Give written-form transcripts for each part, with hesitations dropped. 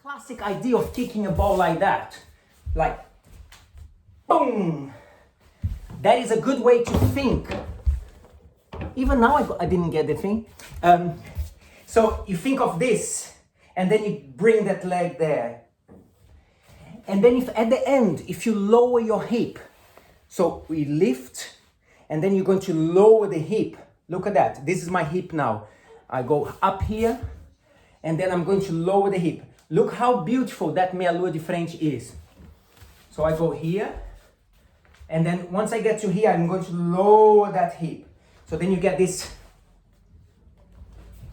Classic idea of kicking a ball like that. Like, boom. That is a good way to think. Even now I didn't get the thing. So you think of this, and then you bring that leg there. And then if at the end, if you lower your hip, so we lift, and then you're going to lower the hip. Look at that. This is my hip now. I go up here, and then I'm going to lower the hip. Look how beautiful that meia lua de frente is. So I go here, and then once I get to here, I'm going to lower that hip. So then you get this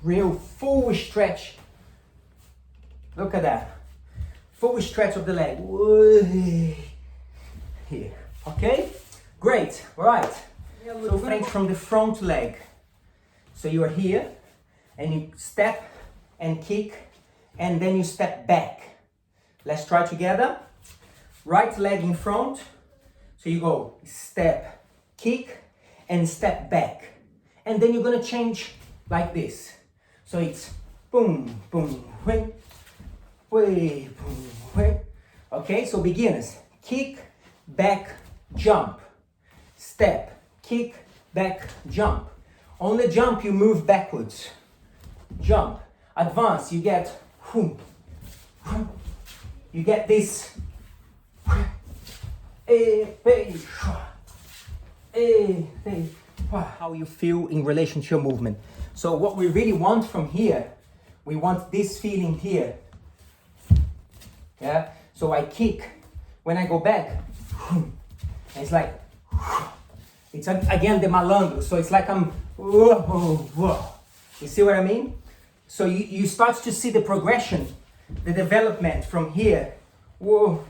real full stretch. Look at that. Full stretch of the leg. Here. Okay? Great. Right. So frente from the front leg. So you are here, and you step and kick, and then you step back. Let's try together. Right leg in front. So you go step, kick, and step back. And then you're gonna change like this. So it's boom, boom, way, way, boom, way. Okay, so beginners, kick, back, jump. Step, kick, back, jump. On the jump, you move backwards. Jump. Advance, you get, you get this. How you feel in relation to your movement. So what we really want from here, we want this feeling here. Yeah. So I kick. When I go back, it's like, it's again the malandro. So it's like I'm, you see what I mean? So you start to see the progression, the development from here. Whoa.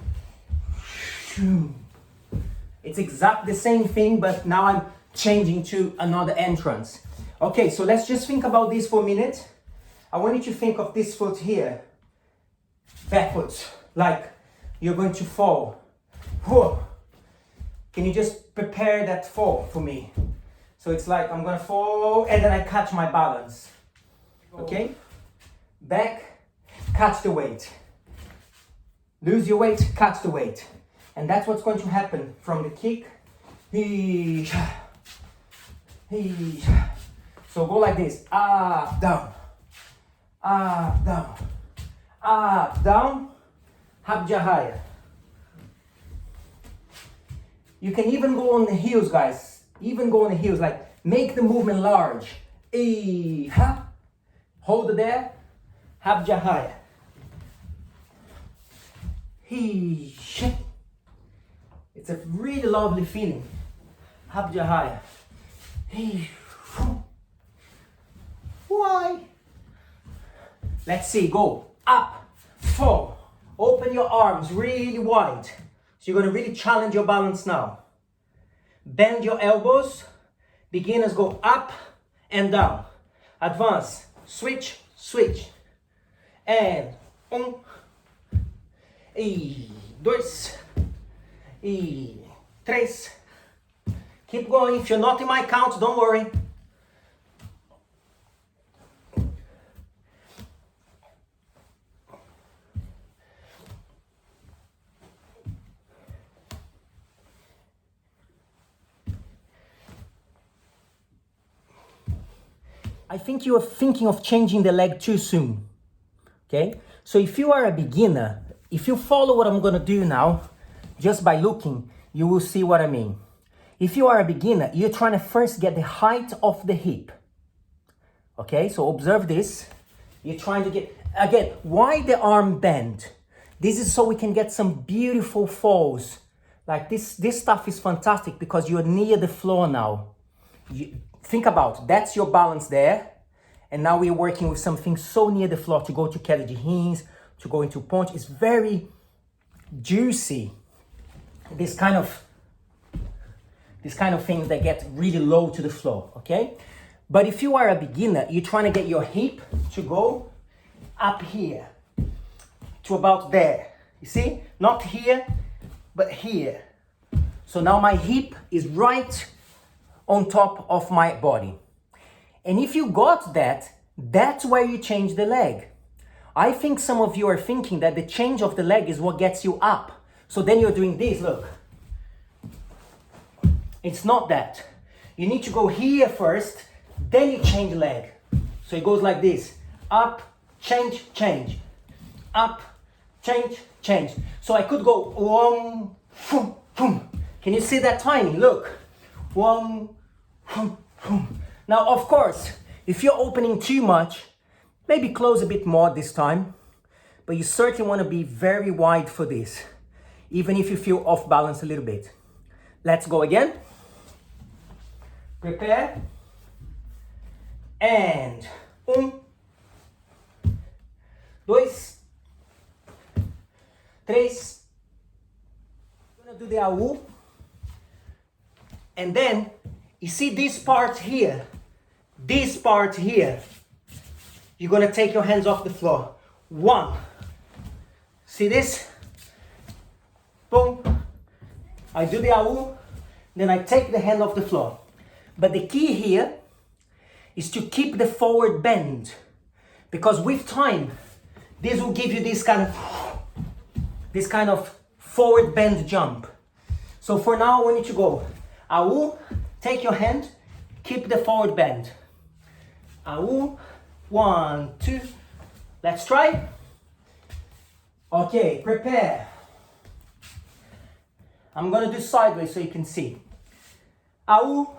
It's exactly the same thing, but now I'm changing to another entrance. Okay, so let's just think about this for a minute. I want you to think of this foot here, backwards, like you're going to fall. Whoa. Can you just prepare that fall for me? So it's like I'm gonna fall, and then I catch my balance. Okay? Back, catch the weight. Lose your weight, catch the weight. And that's what's going to happen from the kick. So go like this. Up, down. Up, down. Up, down. Habjahaya. You can even go on the heels, guys. Even go on the heels. Like, make the movement large. Hold it there. Habjahaya. It's a really lovely feeling. Habjahaya. Why? Let's see. Go up, fall. Open your arms really wide. So you're going to really challenge your balance now. Bend your elbows. Beginners go up and down. Advance. Switch, switch. And e dois, e três. Keep going. If you're not in my count, don't worry. I think you are thinking of changing the leg too soon. Okay? So if you are a beginner, if you follow what I'm going to do now, just by looking, you will see what I mean. If you are a beginner, you're trying to first get the height of the hip. Okay, so observe this. You're trying to get, again, why the arm bend? This is so we can get some beautiful falls. Like this stuff is fantastic because you're near the floor now. Think about, that's your balance there. And now we're working with something so near the floor to go to queda de rins, to go into ponte. It's very juicy. This kind of things that get really low to the floor, okay? But if you are a beginner, you're trying to get your hip to go up here, to about there. You see? Not here, but here. So now my hip is right on top of my body. And if you got that, that's where you change the leg. I think some of you are thinking that the change of the leg is what gets you up. So then you're doing this, look. It's not that. You need to go here first, then you change the leg. So it goes like this. Up, change, change. Up, change, change. So I could go one, boom, boom. Can you see that timing? Look. One, boom, boom. Now, of course, if you're opening too much, maybe close a bit more this time. But you certainly want to be very wide for this, even if you feel off balance a little bit. Let's go again. Prepare. And 1, 2, 3. I'm gonna do the AU. And then, you see this part here? This part here. You're gonna take your hands off the floor. 1. See this? Boom. I do the AU, then I take the hand off the floor. But the key here is to keep the forward bend, because with time, this will give you this kind of forward bend jump. So for now, I want you to go. AU, take your hand, keep the forward bend. AU, 1, 2. Let's try. Okay, prepare. I'm gonna do sideways so you can see. AU,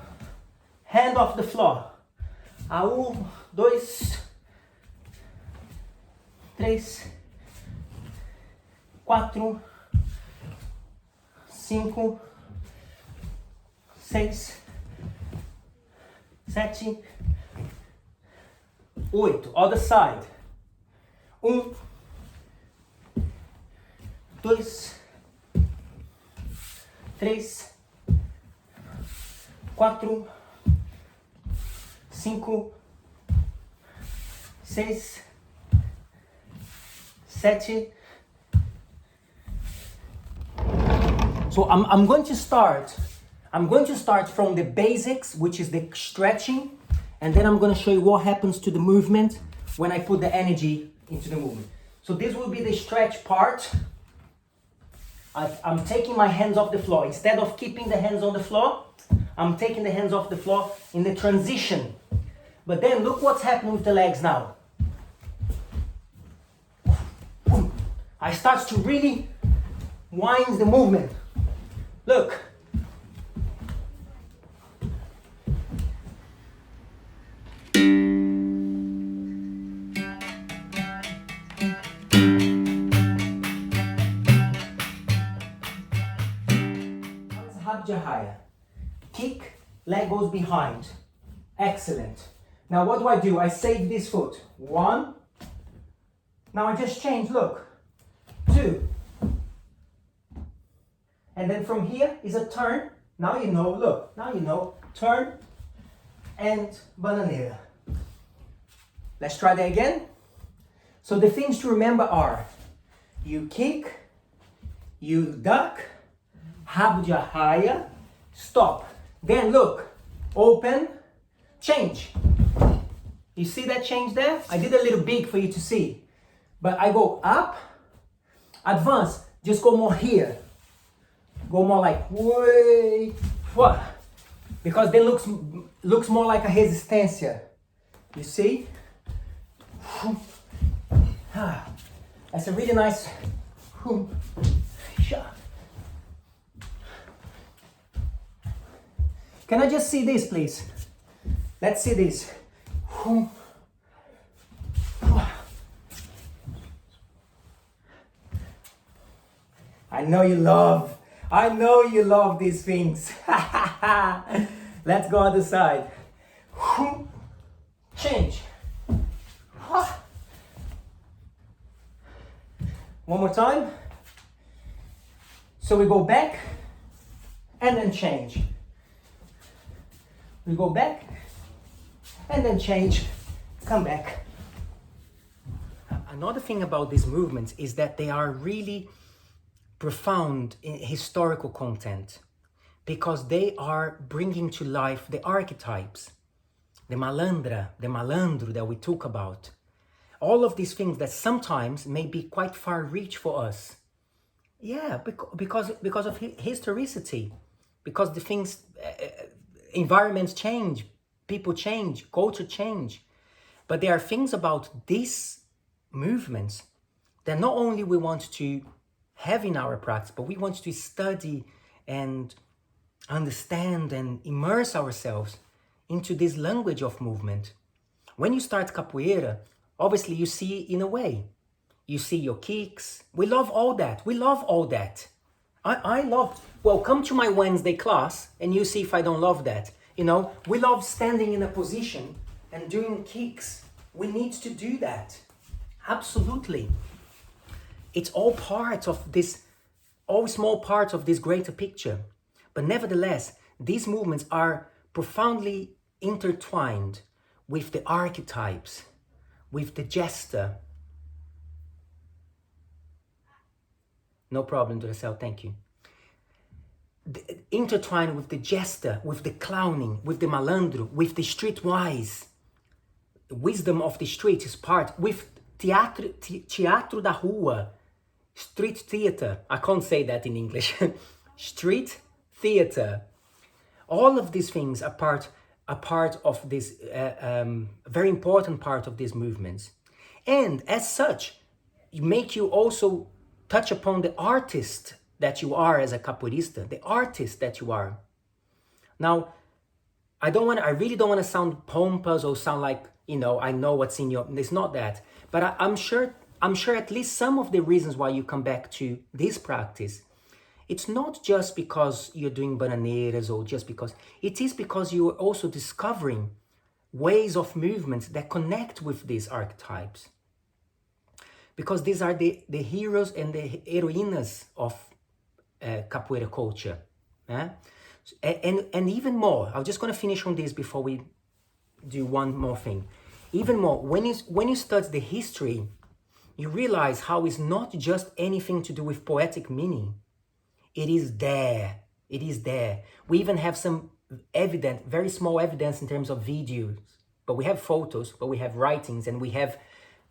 hand off the floor. AU, 2, 3, 4, 5, 6, 7, 8. Other side. 1, 2, 3, 4, 5, 6, 7. So I'm going to start from the basics, which is the stretching, and then I'm going to show you what happens to the movement when I put the energy into the movement. So this will be the stretch part. I'm taking my hands off the floor. Instead of keeping the hands on the floor, I'm taking the hands off the floor in the transition. But then look what's happening with the legs now. I start to really wind the movement. Look. Jahaya. Kick, leg goes behind. Excellent. Now what do? I save this foot. 1. Now I just change, look. 2. And then from here is a turn. Now you know, look. Now you know. Turn and bananeira. Let's try that again. So the things to remember are, you kick, you duck, Jahaya, stop. Then look, open, change. You see that change there? I did a little big for you to see. But I go up, advance, just go more here. Go more like, way, what? Because then looks more like a resistência. You see? That's a really nice. Can I just see this, please? Let's see this. I know you love these things. Let's go other side. Change. One more time. So we go back and then change. We go back and then change, come back. Another thing about these movements is that they are really profound in historical content, because they are bringing to life the archetypes, the malandra, the malandro that we talk about. All of these things that sometimes may be quite far reach for us. Yeah, because of historicity, because the things, environments change, people change, culture change. But there are things about these movements that not only we want to have in our practice, but we want to study and understand and immerse ourselves into this language of movement. When you start capoeira, obviously you see in a way. You see your kicks. We love all that. We love all that. I love, well, come to my Wednesday class and you see if I don't love that. You know, we love standing in a position and doing kicks. We need to do that. Absolutely. It's all part of this, all small parts of this greater picture. But nevertheless, these movements are profoundly intertwined with the archetypes, with the gesture. No problem, Duracell, thank you. Intertwined with the jester, with the clowning, with the malandro, with the streetwise. The wisdom of the street is part, with teatro da rua, street theater. I can't say that in English. Street theater. All of these things are part of this very important part of these movements. And as such, make you also touch upon the artist that you are as a capoeirista, the artist that you are. Now, I really don't want to sound pompous or sound like, you know, I know what's in your, it's not that. But I'm sure at least some of the reasons why you come back to this practice, it's not just because you're doing bananeiras or just because, it is because you are also discovering ways of movements that connect with these archetypes. Because these are the heroes and the heroines of capoeira culture. And even more, I'm just going to finish on this before we do one more thing. Even more, when you study the history, you realize how it's not just anything to do with poetic meaning. It is there. It is there. We even have some evidence, very small evidence in terms of videos, but we have photos, but we have writings, and we have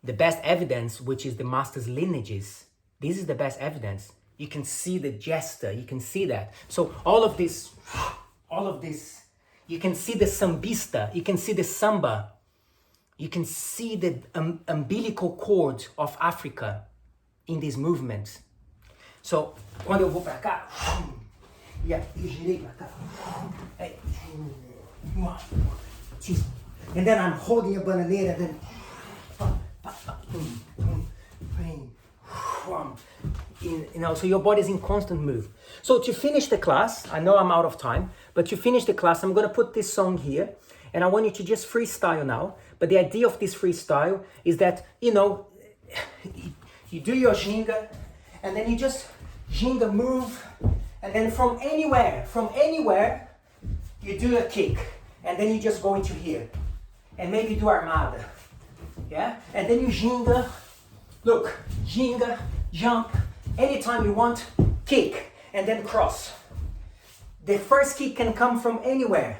the best evidence, which is the master's lineages. This is the best evidence. You can see the jester, you can see that. So all of this, you can see the sambista, you can see the samba, you can see the umbilical cord of Africa in these movements. So, quando eu vou para cá, e eu girei para cá, and then I'm holding a bananeira, then you know, so your body's in constant move. So to finish the class, I know I'm out of time, but to finish the class, I'm going to put this song here, and I want you to just freestyle now. But the idea of this freestyle is that, you know, you do your ginga, and then you just ginga move, and then from anywhere, you do a kick, and then you just go into here, and maybe do armada, yeah? And then you ginga, look, ginga, jump, anytime you want, kick, and then cross. The first kick can come from anywhere.